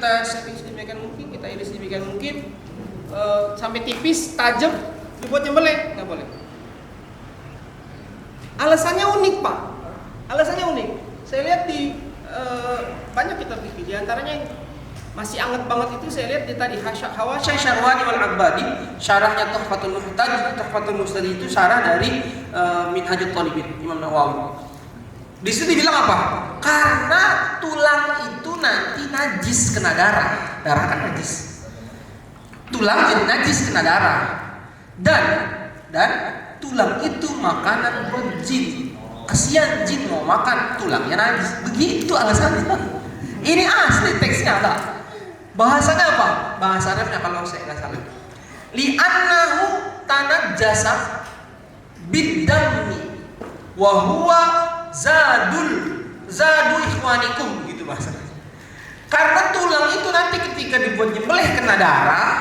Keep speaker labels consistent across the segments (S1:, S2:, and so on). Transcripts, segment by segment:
S1: kita setting sedemikian mungkin, kita iris sedemikian mungkin sampai tipis, tajam, dibuat nyembelih, nggak boleh. Alasannya unik Pak, alasannya unik. Saya lihat di banyak kitab fikih, di antaranya yang masih anget banget itu saya lihat di tadi Hawasyai Syarwani wal Agbadi, syarahnya Tuhfatul Muhtaj. Tuhfatul Muhtaj itu syarah dari Minhajut Thalibin Imam Nawawi. Di situ dibilang apa? Karena tulang itu nanti najis kena darah, darah kan najis. Tulang jadi najis kena darah, dan tulang itu makanan buat jin. Kasihan jin mau makan tulangnya najis. Begitu alasannya. Ini asli teksnya ada. Bahasanya apa? Bahasa Arabnya kalau saya nggak salah. Li'annahu tanajjasa bid-dammi wa huwa zadu ikhwanikum, gitu bahasanya. Karena tulang itu nanti ketika dibuat nyembelih kena darah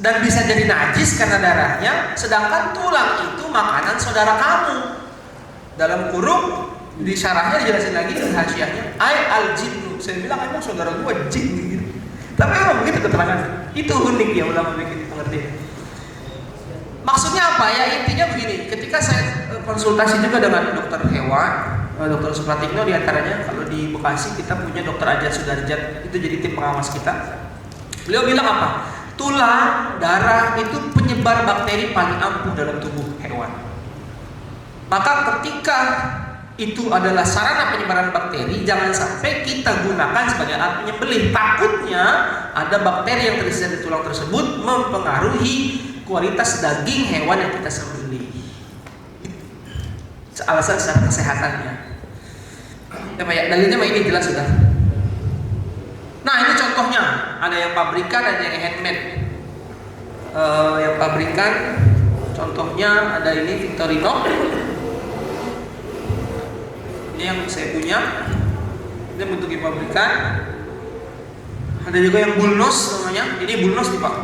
S1: dan bisa jadi najis karena darahnya, sedangkan tulang itu makanan saudara kamu. Dalam kurung di syarahnya dijelasin lagi di hasyiahnya, ai al jinnu. Saya bilang emang saudara gua jin gitu. Tapi emang begitu keterangan. Itu unik ya ulama bikin pengertian. Maksudnya apa ya? Intinya begini, ketika saya konsultasi juga dengan dokter hewan, Dr. Supratikno diantaranya, kalau di Bekasi kita punya Dr. Ajat Sudarjat, itu jadi tim pengawas kita. Beliau bilang apa? Tulang, darah itu penyebar bakteri paling ampuh dalam tubuh hewan. Maka ketika itu adalah sarana penyebaran bakteri, jangan sampai kita gunakan sebagai alat penyembelih. Takutnya ada bakteri yang tersisa di tulang tersebut mempengaruhi kualitas daging hewan yang kita sembelih. Alasan secara kesehatannya. Ya, dalilnya ini jelas sudah. Nah, ini contohnya, ada yang pabrikan, ada yang handmade. Yang pabrikan, contohnya ada ini Victorinox. Ini yang saya punya. Ini bentuknya pabrikan. Ada juga yang Bulnos namanya. Ini Bulnos nih Pak.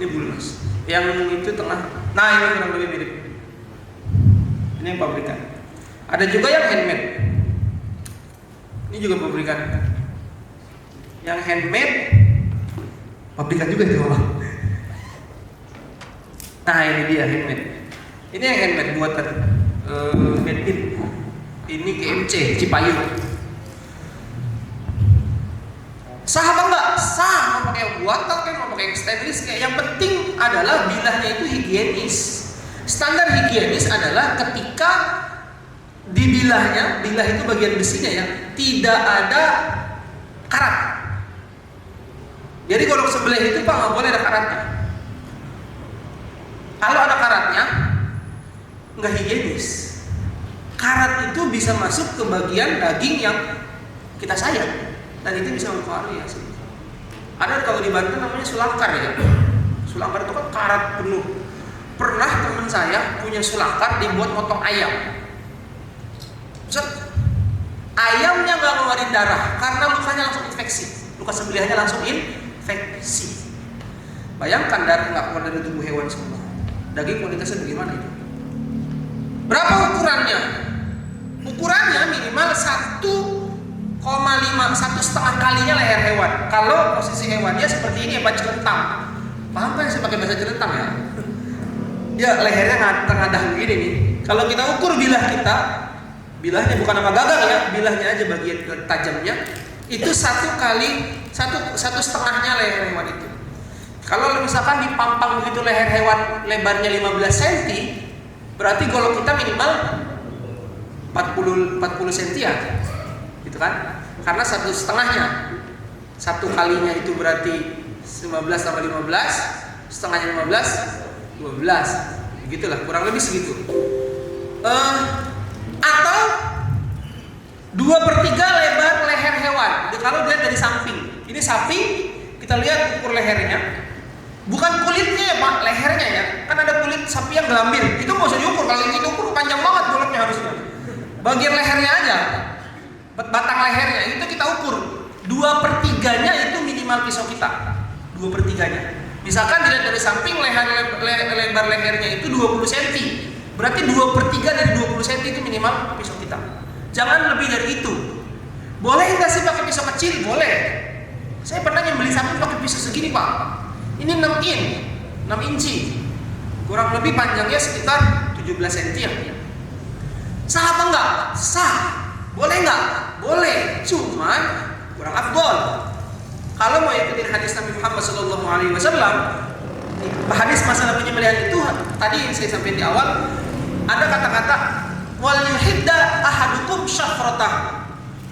S1: Ini Bulnos. Yang itu tengah. Nah, ini kurang lebih mirip. Ini yang pabrikan. Ada juga yang handmade. Ini juga pabrikan. Yang handmade pabrikan juga itu Allah. Nah, ini dia handmade. Ini yang handmade buatan made in. Ini KMC Cipayung. Sah apa enggak? Sah. Mau pakai yang buatan kayak mau pakai yang stainless kayak, yang penting adalah bilahnya itu higienis. Standar higienis adalah ketika di bilahnya, bilah itu bagian besinya ya, tidak ada karat. Jadi kalau sebelah itu Pak nggak boleh ada karatnya. Kalau ada karatnya, nggak higienis. Karat itu bisa masuk ke bagian daging yang kita sayang, dan itu bisa mempengaruhi hasil. Ada kalau di Banten namanya sulakar ya. Sulakar itu kan karat penuh. Pernah teman saya punya sulakar dibuat motong ayam. Ustaz, ayamnya nggak ngeluarin darah karena lukanya langsung infeksi. Luka sembelihannya langsung infeksi. Bayangkan darah nggak keluar dari tubuh hewan semua. Daging kualitasnya bagaimana itu? Berapa ukurannya? Ukurannya minimal 1,5 kalinya leher hewan. Kalau posisi hewannya seperti ini, apa celentang. Paham kan saya pakai bahasa celentang ya? Dia lehernya tengadah begini nih. Kalau kita ukur bilah kita, bilahnya bukan nama gagang ya, bilahnya aja bagian tajamnya itu 1,5 leher hewan itu. Kalau misalkan dipampang begitu leher hewan lebarnya 15 cm, berarti kalau kita minimal 40 cm ya, gitu kan? Karena 1,5-nya, 1 kalinya itu berarti 15 tambah 15, setengahnya 15, 12, begitulah, kurang lebih segitu. Atau 2/3 lebar leher hewan. Kalau dilihat dari samping, ini sapi, kita lihat ukur lehernya, bukan kulitnya ya Pak, lehernya ya. Kan ada kulit sapi yang gelambir, itu nggak usah diukur. Kalau ini diukur panjang banget bulatnya harusnya. Bagian lehernya aja, batang lehernya itu kita ukur. 2/3-nya itu minimal pisau kita. 2/3-nya. Misalkan dilihat dari samping lebar lehernya itu 20 cm, berarti 2/3 dari 20 cm itu minimal pisau kita. Jangan lebih dari itu. Boleh nggak sih pakai pisau kecil? Boleh. Saya pernah nyembelih sapi pakai pisau segini Pak. Ini 6 inci. Kurang lebih panjangnya sekitar 17 cm ya. Sah apa enggak? Sah. Boleh enggak? Boleh. Cuman kurang afdol. Kalau mau ikutin hadis Nabi Muhammad SAW, hadis masalah penyembelihan itu tadi yang saya sampaikan di awal, ada kata-kata wal yuhidda ahadukum syafratahu.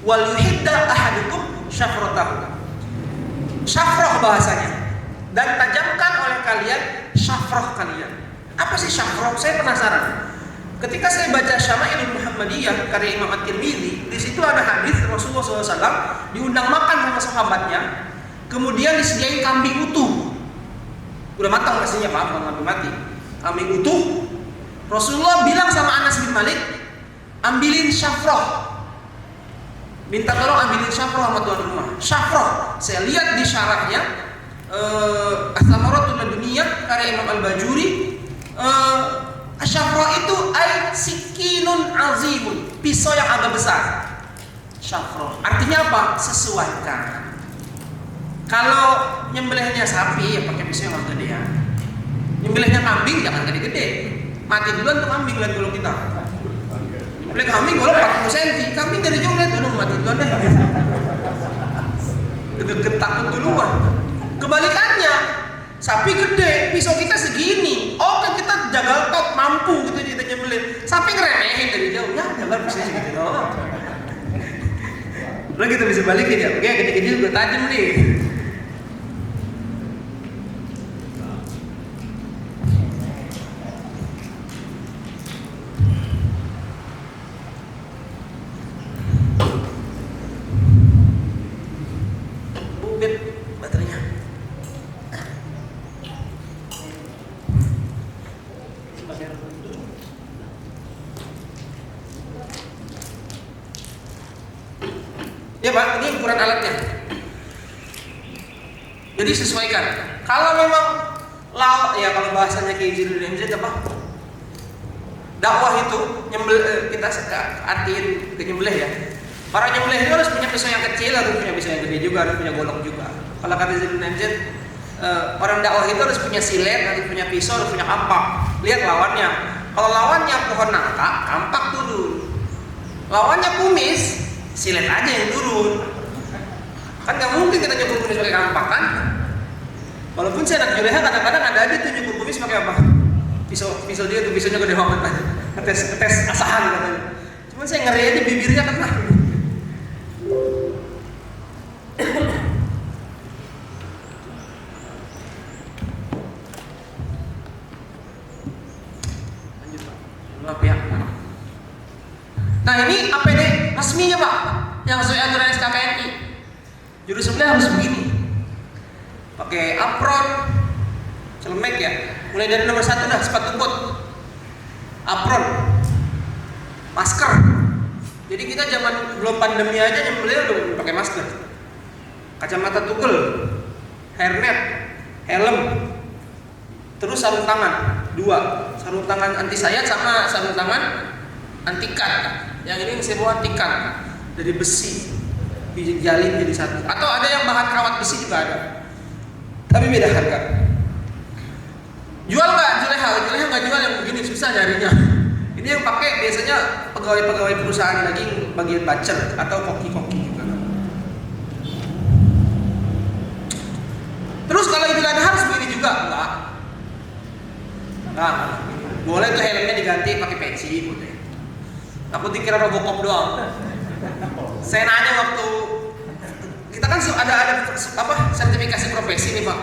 S1: Wal yuhidda ahadukum syafratahu. Syafrah bahasanya. Dan tajamkan oleh kalian syafrah kalian. Apa sih syafrah? Saya penasaran. Ketika saya baca Syama'ilul Muhammadiyah karya Imam At-Tirmidzi, di situ ada hadis Rasulullah SAW diundang makan sama sahabatnya, kemudian disediain kambing utuh. Udah matang nasinya Pak, bukan kambing mati. Kambing utuh. Rasulullah bilang sama Anas bin Malik, ambilin syafrah. Minta tolong ambilin syafrah sama tuan rumah. Syafrah. Saya lihat di syarahnya As-Samaratul Laduniyah karya Imam Al-Bajuri. Syafrah itu sikinun azimun, pisau yang agak besar. Syafrah artinya apa? Sesuaikan. Kalau nyembelihnya sapi ya pakai pisau yang agak gedean. Nyembelihnya kambing jangan gede-gede. Mati duluan tuh kambing lihat kalau kita. Nyembelih kambing kalau 40 cm, kambing dari jauh lihat dulu mati duluan deh. Deket takut duluan. Kebalikannya, sapi gede, pisau kita segini. Oke, kita jagal top mampu gitu kita nyembelih. Sapi ngeremehin dari jauh. Ya, jagal pisau segitu doang. Lalu kita bisa balikin ya. Oke, gede-gede juga tajam nih. Bubit baterainya. Ya Pak, ini ukuran alatnya. Jadi sesuaikan. Kalau memang ya kalau bahasanya kayak MZ apa? Dakwah itu kita artiin ke nyembelih ya. Para nyembelih itu harus punya pisau yang kecil, harus punya pisau yang gede juga, harus punya golok juga. Kalau kata MZ, orang dakwah itu harus punya silet, harus punya pisau, harus punya kampak. Lihat lawannya. Kalau lawannya pohon nangka, kampak turun. Lawannya kumis, silet aja yang turun. Kan nggak mungkin kita nyukur kumis pakai kampak kan? Walaupun saya anak juleha kadang-kadang ada aja tuh nyukur kumis pakai apa? Pisau dia tuh pisaunya gede banget aja. Tes asahan katanya. Cuman saya ngeri aja bibirnya kena. Lanjut Pak. Maaf ya. Nah ini APD resminya Pak, yang sesuai aturan SKKNI. Juru sebelah harus begini. Pakai apron, celemek ya. Mulai dari nomor 1 dah, sepatu bot, apron, masker. Jadi kita zaman belum pandemi aja nyembelih udah pakai masker. Kacamata tugel, hairnet, helm, terus sarung tangan 2, sarung tangan anti sayat sama sarung tangan anti cut. Yang ini saya bawa anti cut dari besi, dijalin jadi satu. Atau ada yang bahan kawat besi juga ada, tapi beda harga. Jual nggak? Juleha nggak jual yang begini, susah nyarinya. Ini yang pakai biasanya pegawai-pegawai perusahaan lagi bagian bacer atau koki-koki juga. Terus kalau Idul Adha harus begini juga? Enggak. Boleh tuh helmnya diganti pakai peci, boleh. Aku dikira Robocop doang. Saya nanya waktu kita kan ada sertifikasi profesi nih Pak.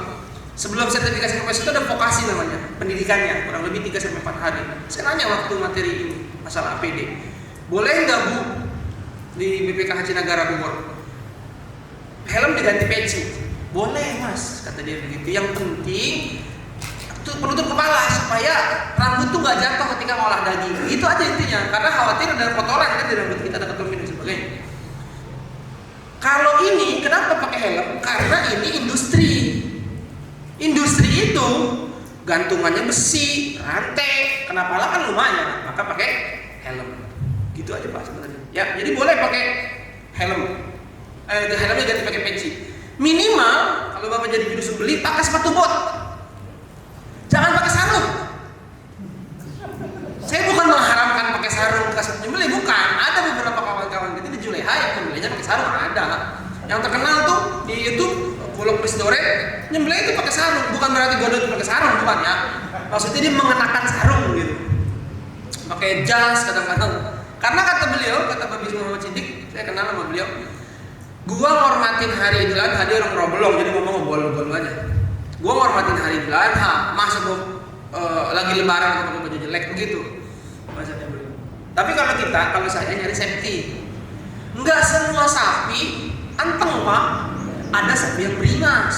S1: Sebelum sertifikasi profesi itu ada vokasi namanya, pendidikannya kurang lebih 3-4 hari. Saya nanya waktu materi ini masalah APD, boleh nggak Bu di BPK Haji Nagara Bogor helm diganti peci? Boleh Mas, kata dia begitu. Yang penting penutup kepala supaya rambut tuh nggak jatuh ketika ngolah daging. Itu aja intinya, karena khawatir ada kotoran kan di rambut kita, ada ketumin dan sebagainya. Kalau ini kenapa pakai helm? Karena ini industri. Industri itu gantungannya besi, rantai, kena pala kan lumayan, maka pakai helm. Gitu aja Pak sebenarnya. Ya, jadi boleh pakai helm. helmnya ganti pakai peci. Minimal kalau bapak jadi juru sembelih pakai sepatu bot, jangan pakai sarung. Saya bukan mengharamkan pakai sarung bekas penyembelih, bukan. Ada beberapa kawan-kawan kita di Juleha yang penyembelihnya pakai sarung, ada. Yang terkenal tuh di YouTube, Bulog Prisdore, nyembelih itu pakai sarung. Bukan berarti godot pakai sarung, bukan ya. Maksudnya dia mengenakan sarung gitu. Pakai jas kadang-kadang. Karena kata beliau, kata Pak Bisma Muhammad Siddiq, saya kenal sama beliau. Gua ngormatin hari Idul Adha, dia orang Robolong, jadi ngomong bolu-bolu aja. Gua ngormatin hari Idul Adha, masa gua lagi lebaran pakai baju jelek begitu. Maksudnya beliau. Tapi kalau saya nyari safety. Enggak semua sapi anteng, Pak. Ada sapi yang beringas.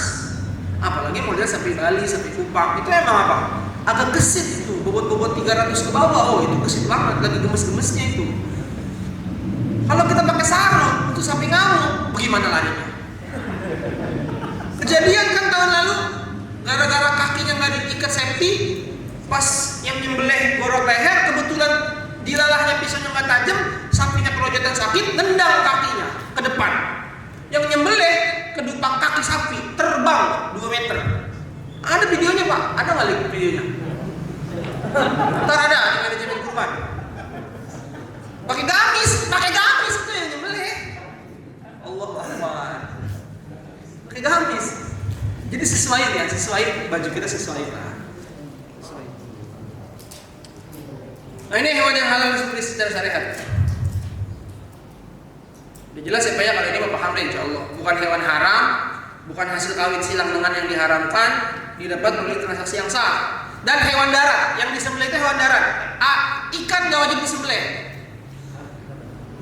S1: Apalagi model sapi Bali, sapi Kupang, itu emang apa? Agak gesit tuh, bobot-bobot 300 ke bawah. Oh, itu gesit banget, lagi gemes-gemesnya itu. Kalau kita pakai sarung, itu sapi ngamuk, bagaimana larinya? Kejadian kan tahun lalu, gara-gara kakinya nggak diikat safety, pas yang nyembelih gorok leher, kebetulan dilalahnya pisaunya nggak tajam, sapinya kelojotan sakit, nendang kakinya ke depan. Yang nyembelih kedupak kaki sapi terbang 2 meter. Ada videonya, Pak? Ada nggak link videonya? Ntar ada di manajemen kurban. Pakai gamis itu yang nyembelih. Allah Akbar. Pakai gamis. Jadi sesuai baju kita sesuai, Pak. Nah, ini hewan yang halal disembelih secara syariat. Udah jelas ya Pak ya, kalau ini Bapak paham deh insya Allah. Bukan hewan haram, bukan hasil kawin silang dengan yang diharamkan, didapat melalui transaksi yang sah. Dan hewan darat, yang disembelih itu hewan darat. Ikan gak wajib disembelih.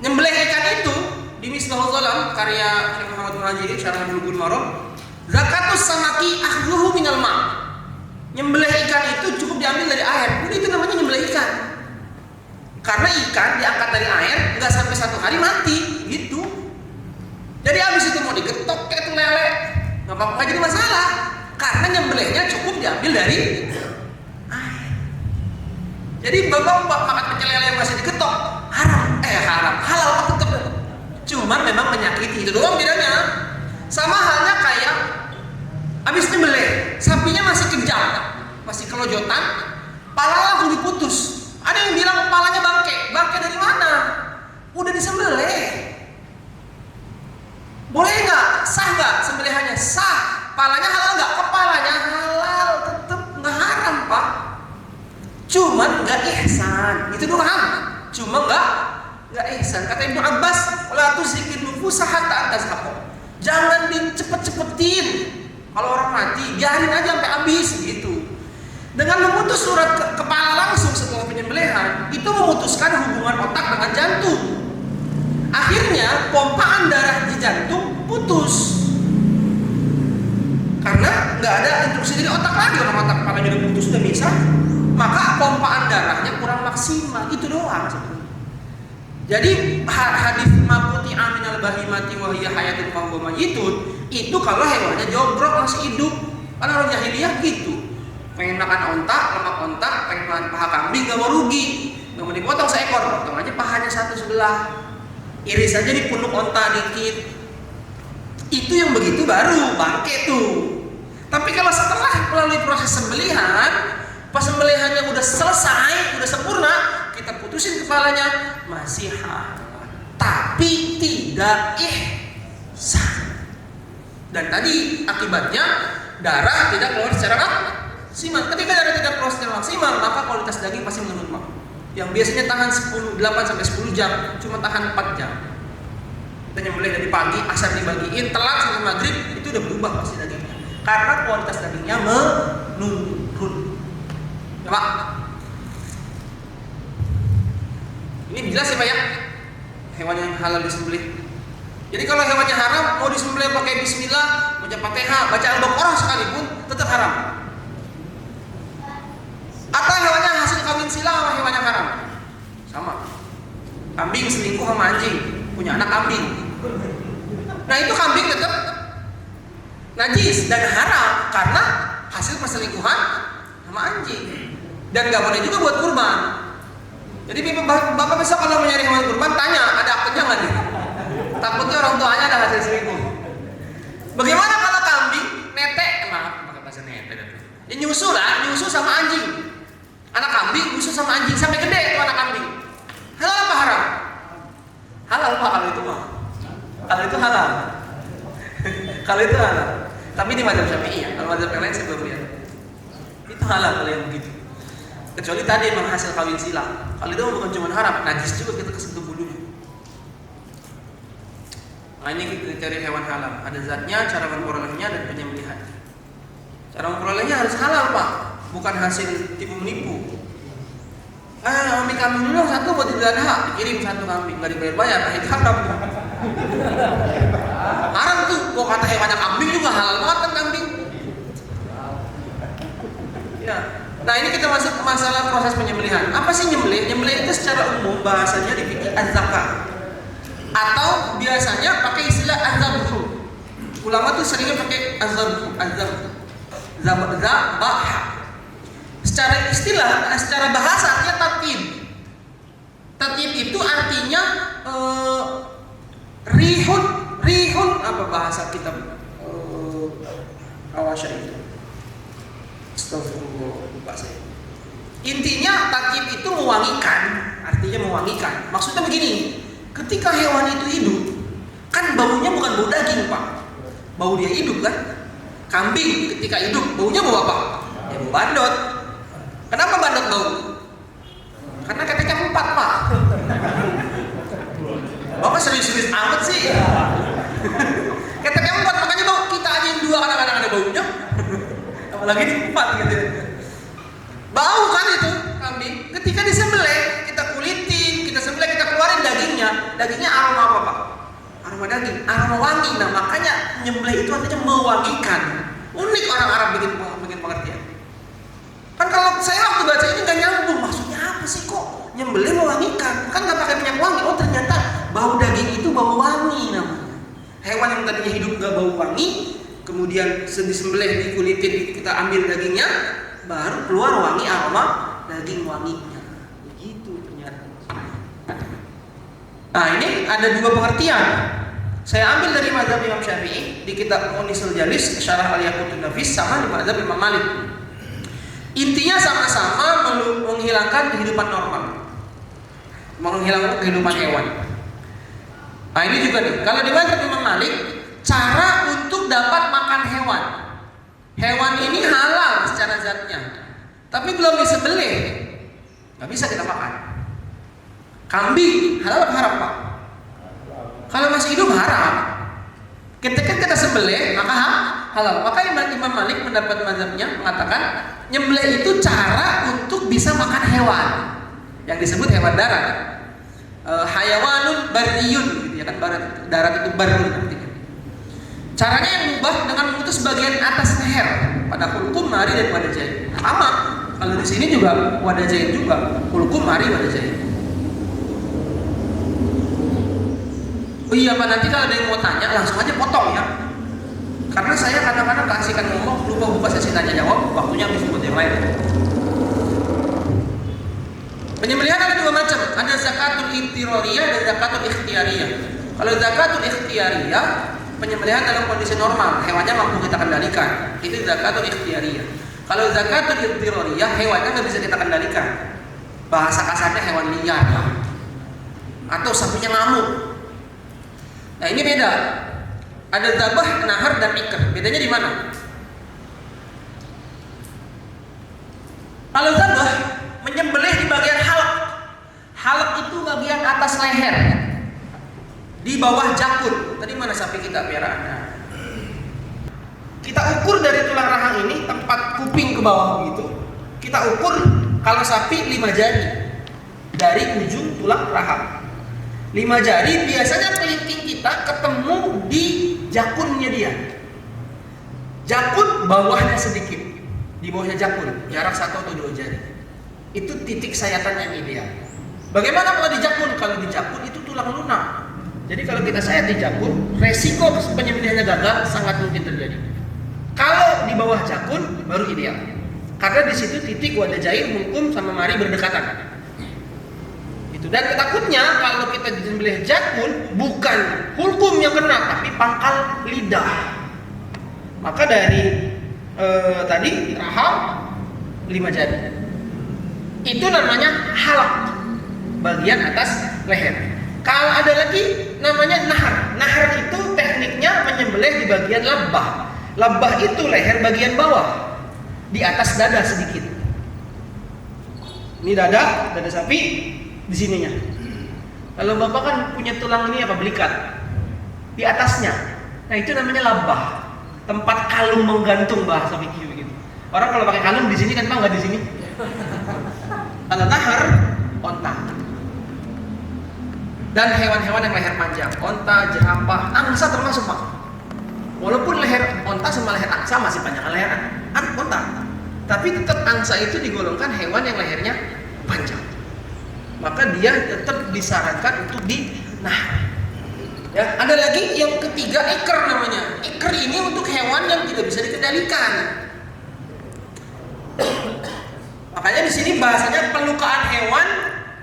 S1: Nyembelih ikan itu di Misbahul Zalam karya Syekh Muhammad Muhajiri Syarah Bulughul Maram, zakatus samaki akhluhu minal ma'. Nyembelih ikan itu cukup diambil dari air. Udah itu namanya nyembelih ikan. Karena ikan diangkat dari air nggak sampai 1 hari mati gitu. Jadi habis itu mau digetok kayak lele, nggak apa-apa, nggak jadi masalah. Karena nyembelihnya cukup diambil dari air. Jadi bapak makan pecel lele yang masih digetok haram, halal tetap. Cuman memang menyakiti, itu doang bedanya. Sama halnya kayak habis nyembelih, sapinya masih kejam, masih kelojotan, pala langsung diputus. Ada yang bilang kepalanya bangke dari mana? Udah disembelih. Boleh nggak? Sah nggak sembelihannya? Sah. Palanya halal nggak? Kepalanya halal, tetap nggak haram Pak. Cuman nggak ihsan, itu doang. Cuma nggak ihsan. Kata Ibnu Abbas, la tuzikin nufusa hatta tazhaqu. Jangan dicepet-cepetin. Kalau orang mati, biarin aja sampai habis gitu. Dengan memutus urat kepala langsung setelah penyembelihan, itu memutuskan hubungan otak dengan jantung. Akhirnya pompaan darah di jantung putus. Karena nggak ada instruksi dari otak lagi, orang otak kepalanya udah putus, udah bisa. Maka pompaan darahnya kurang maksimal, itu doang sebenarnya. Jadi hadis makuti aminal bahimati wa hiya hayatun fa huwa mayyitun, itu kalau hewannya jogrok masih hidup. Karena orang jahiliyah gitu. Pengen makan onta, lemak onta, pengen makan paha kambing, gak mau rugi, gak mau dipotong seekor, potong aja pahanya satu sebelah, iris aja di punuk onta dikit. Itu yang begitu baru bangke tuh. Tapi kalau setelah melalui proses sembelihan, pas sembelihannya udah selesai, udah sempurna, kita putusin kepalanya, masih halal, tapi tidak ihsan. Dan tadi akibatnya darah tidak keluar secara maksimal. Ketika darah tidak keluar secara maksimal, maka kualitas daging pasti menurun. Yang biasanya tahan 8 sampai 10 jam, cuma tahan 4 jam. Kita nyembelih dari pagi, asar dibagiin, telat sampai maghrib, itu udah berubah pasti dagingnya. Karena kualitas dagingnya menurun. Ya Pak? Ini jelas ya Pak ya? Hewan yang halal disembelih. Jadi kalau hewannya haram, mau disembelih pakai bismillah, baca Fatihah, baca Al-Baqarah sekalipun, tetap haram. Atau hewannya hasil kawin silang sama hewan yang haram? Sama. Kambing selingkuh sama anjing, punya anak kambing. Nah itu kambing tetap najis dan haram karena hasil perselingkuhan sama anjing. Dan gak boleh juga buat kurban. Jadi bapak besok kalau mau nyari hewan kurban, tanya ada akadnya nggak nih? Takutnya orang tuanya ada hasil selingkuh. Bagaimana kalau kambing netek, maaf pakai bahasa netek, ya nyusu sama anjing. Anak kambing nyusu sama anjing sampai gede itu anak kambing. Halal apa haram? Halal pak kalau itu mah. Kalau itu halal. Kalau itu halal. Tapi di mazhab Syafi'i ya. Kalau mazhab yang lain saya belum lihat. Itu halal kalau yang begitu. Kecuali tadi memang hasil kawin silang. Kalau itu bukan cuma haram, najis juga kita kesentuh bulunya. Nah ini kita cari hewan halal. Ada zatnya, cara memperolehnya dan penyembelihan. Cara memperolehnya harus halal pak, bukan hasil tipu menipu. Ambil kambing dulu satu buat Idul Adha, dikirim satu kambing, nggak dibayar, itu haram. Haram tuh, kok kata hewannya kambing juga halal banget kan kambing. Ya. Nah ini kita masuk ke masalah proses penyembelihan. Apa sih nyembelih? Nyembelih itu secara umum bahasanya di fikih az-zakah. Atau biasanya pakai istilah az-zabhu. Ulama tuh seringnya pakai az-zabhu. Zabah. Secara istilah, secara bahasa artinya tatyib. Tatyib itu artinya rihun apa bahasa kita awasya itu. Astagfirullah, lupa saya. Intinya tatyib itu mewangikan, artinya mewangikan. Maksudnya begini, ketika hewan itu hidup, kan baunya bukan bau daging pak, bau dia hidup kan. Kambing ketika hidup, baunya bau apa? Ya bau bandot. Kenapa bandot bau? Karena keteknya 4 pak. Bapak serius-serius amat sih. Keteknya 4 makanya bau. Kita aja yang 2 kadang-kadang ada baunya. Apalagi di 4 gitu. Bau kan itu kambing. Ketika disembelih, kita kulitin, kita sembelih, kita keluarin dagingnya. Dagingnya aroma apa pak? Aroma daging, aroma wangi. Nah makanya nyembelih itu artinya mewangikan. Unik orang Arab bikin pengertian. Kan kalau saya waktu baca ini nggak nyambung, maksudnya apa sih kok nyembelih mewangikan? Kan nggak pakai minyak wangi. Oh ternyata bau daging itu bau wangi namanya. Hewan yang tadinya hidup nggak bau wangi, kemudian disembelih, dikulitin, kita ambil dagingnya, baru keluar wangi aroma daging wanginya. Begitu ternyata. Nah ini ada 2 pengertian. Saya ambil dari mazhab Imam Syafi'i di kitab Munisul Jalis, Syarah Al-Yaqutun Nafis, sama di mazhab Imam Malik. Intinya sama-sama menghilangkan kehidupan normal, menghilangkan kehidupan hewan. Nah ini juga nih, kalau di mazhab Imam Malik, cara untuk dapat makan hewan. Hewan ini halal secara zatnya, tapi belum disembelih, nggak bisa kita makan. Kambing halal apa haram pak? Kalau masih hidup haram. Ketika kita sembelih maka halal. Maka Imam Malik mendapat mazhabnya mengatakan nyembelih itu cara untuk bisa makan hewan yang disebut hewan darat. Hayawanun bariyun gitu ya kan, darat itu barun artinya. Caranya yang mubah dengan memutus bagian atas leher pada kulkum, mari dan wadah jahit. Sama. Kalau di sini juga wadah jahit juga, kulkum, mari, wadah jahit. Oh iya pak, nanti kalau ada yang mau tanya langsung aja potong ya. Karena saya kadang-kadang keasikan ngomong lupa buka sesi tanya jawab, waktunya habis buat yang lain. Penyembelihan ada 2 macam, ada zakatul iktirariyah dan zakatul ikhtiyariyah. Kalau zakatul ikhtiyariyah, penyembelihan dalam kondisi normal, hewannya mampu kita kendalikan, itu zakatul ikhtiyariyah. Kalau zakatul iktirariyah, hewannya nggak bisa kita kendalikan, bahasa kasarnya hewan liar atau sapinya ngamuk. Nah ini beda. Ada zabah, nahar, dan ikr. Bedanya di mana? Kalau zabah menyembelih di bagian halak. Halak itu bagian atas leher, di bawah jakun. Tadi mana sapi kita piaraannya? Kita ukur dari tulang rahang ini, tempat kuping ke bawah begitu. Kita ukur kalau sapi 5 jari dari ujung tulang rahang. 5 jari biasanya kelingking kita ketemu di jakunnya dia. Jakun bawahnya sedikit, di bawahnya jakun, jarak 1 atau 2 jari. Itu titik sayatan yang ideal. Bagaimana kalau di jakun? Kalau di jakun itu tulang lunak. Jadi kalau kita sayat di jakun, resiko penyembelihannya gagal sangat mungkin terjadi. Kalau di bawah jakun baru ideal. Karena di situ titik wadah jahit, hukum sama mari berdekatan. Itu Gitu. Dan takutnya kalau kita menyembelih jakun, bukan hulkum yang kena, tapi pangkal lidah. Maka dari tadi raham 5 jari. Itu namanya halak, bagian atas leher. Kalau ada lagi namanya nahar. Nahar itu tekniknya menyembelih di bagian labbah. Labbah itu leher bagian bawah, di atas dada sedikit. Ini dada sapi di sininya. Kalau bapak kan punya tulang ini apa, belikat di atasnya. Nah itu namanya labbah, tempat kalung menggantung bahasa fikih begitu. Orang kalau pakai kalung di sini kan bang, nggak di sini. Kalau nahar, onta. Dan hewan-hewan yang leher panjang, onta, jerapah, angsa termasuk pak. Walaupun leher onta sama leher angsa masih panjang leher onta, tapi tetap angsa itu digolongkan hewan yang lehernya panjang. Maka dia tetap disarankan untuk dinahar. Ya, ada lagi yang ketiga, iker namanya. Iker ini untuk hewan yang tidak bisa dikendalikan. Makanya di sini bahasanya pelukaan hewan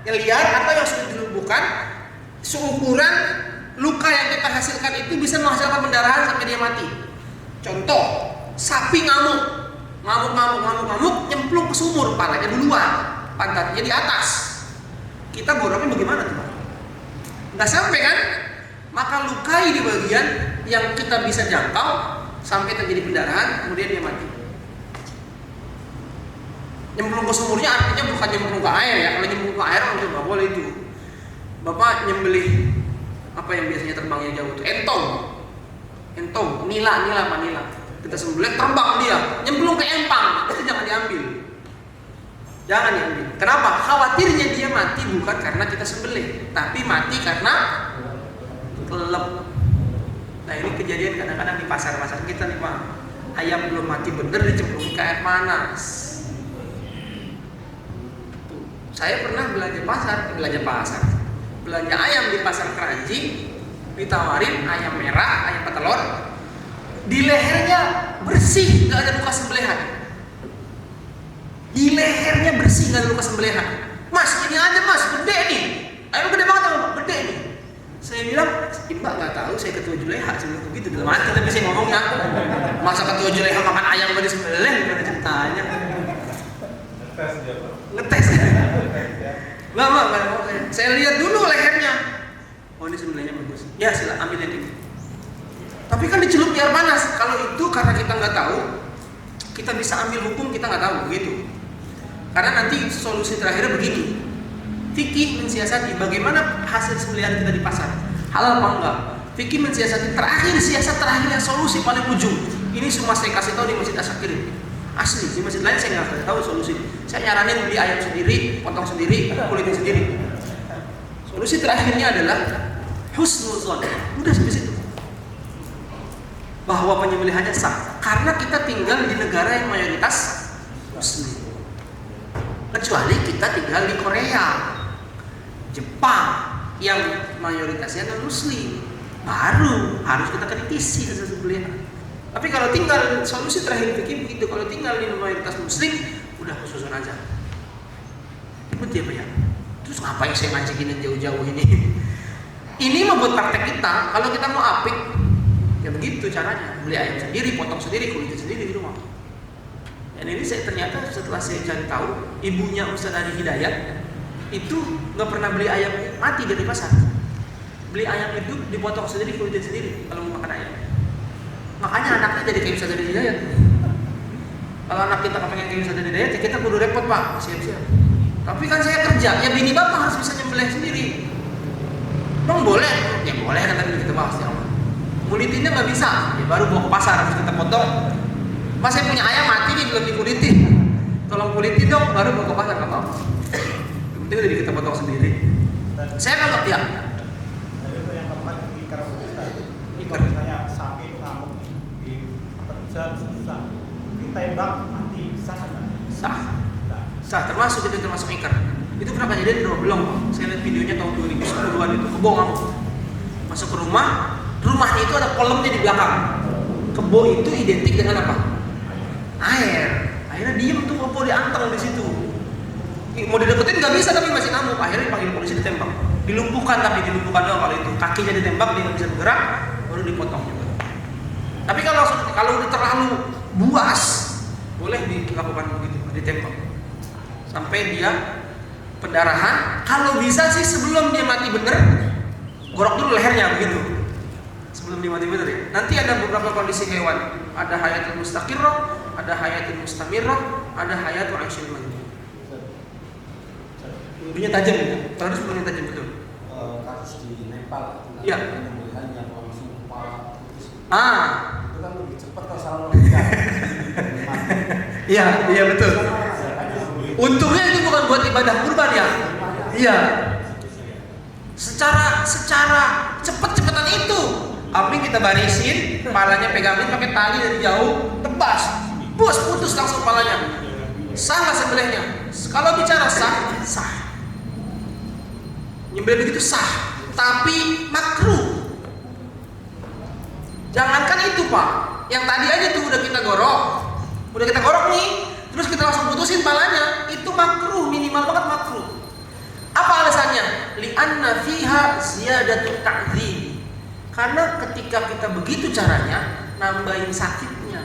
S1: yang liar atau yang sudah dilumpuhkan, seukuran luka yang kita hasilkan itu bisa menghasilkan pendarahan sampai dia mati. Contoh, sapi ngamuk, nyemplung ke sumur, palanya duluan, pantatnya di atas. Kita boroknya bagaimana tuh Pak? Nggak sampai kan? Maka lukai di bagian yang kita bisa jangkau sampai terjadi pendarahan, kemudian dia mati. Nyemplung ke sumurnya artinya bukan nyemplung ke air ya. Kalau nyemplung ke air itu nggak boleh itu. Bapak nyembelih apa yang biasanya terbangnya jauh itu? Entong, nila. Kita sembelih terbang dia, nyemplung ke empang, itu jangan diambil. Jangan diambil. Kenapa? Khawatirnya dia mati bukan karena kita sembelih, tapi mati karena kelelep. Nah ini kejadian kadang-kadang di pasar-pasar kita nih Pak. Ayam belum mati bener dicemplungin ke air panas. Saya pernah belanja ayam di pasar Keranji, ditawarin ayam merah, ayam petelur, di lehernya bersih, nggak ada luka sembelihan. Di lehernya bersih, nggak ada luka sembelihan. Mas, ini aja mas, gede nih, ayam gede banget Pak, gede nih. Saya bilang, Mbak nggak tahu, saya ketua Juleha, sebelum begitu dalam hati, tapi saya ngomongnya, masa ketua Juleha makan ayam nggak disembelih, gimana ceritanya? Ngetes. Mbak, saya lihat dulu lehernya. Oh ini sembelihnya bagus. Ya sila ambil ini. Tapi kan dicelup di air panas. Kalau itu karena kita nggak tahu, kita bisa ambil hukum kita nggak tahu gitu. Karena nanti solusi terakhirnya begini. Fikih mensiasati bagaimana hasil sembelihan kita di pasar. Halal apa enggak? Fikih mensiasati siasat terakhirnya solusi paling ujung. Ini semua saya kasih tahu di Masjid Asyakirin. Asli, di masjid lain saya nggak tahu solusi. Saya nyaranin beli ayam sendiri, potong sendiri, kulitnya sendiri. Solusi terakhirnya adalah husnuzon. Udah sampai situ. Bahwa penyembelihannya sah, karena kita tinggal di negara yang mayoritas Muslim. Kecuali kita tinggal di Korea, Jepang, yang mayoritasnya non Muslim, baru harus kita kritisi hasil sembelihan. Tapi kalau tinggal, solusi terakhir fikih begitu, kalau tinggal di mayoritas muslim, udah khususun aja. Ikut ya Pak ya. Terus ngapain saya ngajakin jauh-jauh ini? Ini membuat praktek kita, kalau kita mau apik, ya begitu caranya. Beli ayam sendiri, potong sendiri, kulitnya sendiri di rumah. Dan ini saya ternyata setelah saya cari tahu, ibunya Ustaz Adi Hidayat itu nggak pernah beli ayam mati dari pasar. Beli ayam hidup, dipotong sendiri, kulitnya sendiri kalau mau makan ayam. Makanya anaknya jadi kayak Ustaz Adi Hidayat. Kalau anak kita pengen kayak Ustaz Adi Hidayat, ya kita kudu repot Pak, siap-siap. Tapi kan saya kerja, ya bini bapak harus bisa nyembelih sendiri. Bang boleh? Ya boleh kan tadi kita bahas ya Allah. Kulitinnya nggak bisa, ya baru bawa ke pasar harus kita potong. Mas saya punya ayam mati nih belum dikulitin. Tolong kulitin dong, baru bawa ke pasar nggak apa-apa. Yang penting udah kita potong sendiri. Saya kalau ya.
S2: Yang keempat ikar Ustaz.
S1: Ikar.
S2: Misalnya sapi ngamuk susah ditembak mati sah kan? Sah termasuk itu termasuk ikar. Itu pernah kejadian di Roblong. Saya lihat videonya tahun 2010-an itu kebo ngamuk masuk ke rumahnya itu ada kolamnya di belakang. Kebo itu identik dengan apa? Air. Akhirnya diem tuh kebo dianteng di situ.
S1: Mau dideketin nggak bisa tapi masih ngamuk. Akhirnya dipanggil polisi, ditembak. Dilumpuhkan, tapi dilumpuhkan doang kalau itu. Kakinya ditembak, dia nggak bisa bergerak, baru dipotong juga. Tapi kalau udah terlalu buas, boleh dilakukan begitu, ditembak sampai dia pendarahan. Kalau bisa sih sebelum dia mati bener, gorok dulu lehernya begitu. Sebelum dia mati bener ya. Nanti ada beberapa kondisi hewan. Ada hayatul mustaqirrah, ada hayatul mustamirrah, ada hayatul aisyil madinah. Bunyinya tajam ya? Harus bunyinya tajam betul.
S3: Kasus di Nepal,
S1: ya.
S3: Penyembelihan yang langsung kepala putus.
S1: Itu
S3: kan lebih cepat kalau salah logika.
S1: Iya betul. Untungnya itu bukan buat ibadah kurban ya. Iya. Secara cepet-cepetan itu. Api kita barisin, kepalanya pegangin pakai tali dari jauh, tebas, bos putus langsung kepalanya. Sah nggak sembelihnya? Kalau bicara sah, sah. Nyembelih begitu sah, tapi makruh. Jangankan itu Pak, yang tadi aja tuh udah kita gorok nih, terus kita langsung putusin palanya, itu makruh, minimal banget makruh. Apa alasannya? Li'anna fiha ziyadatut ta'dzim. Karena ketika kita begitu caranya, nambahin sakitnya.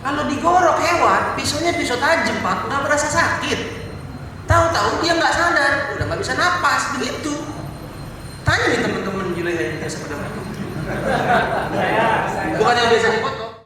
S1: Kalau digorok hewan, pisaunya pisau tajam Pak, nggak berasa sakit. Tahu-tahu dia nggak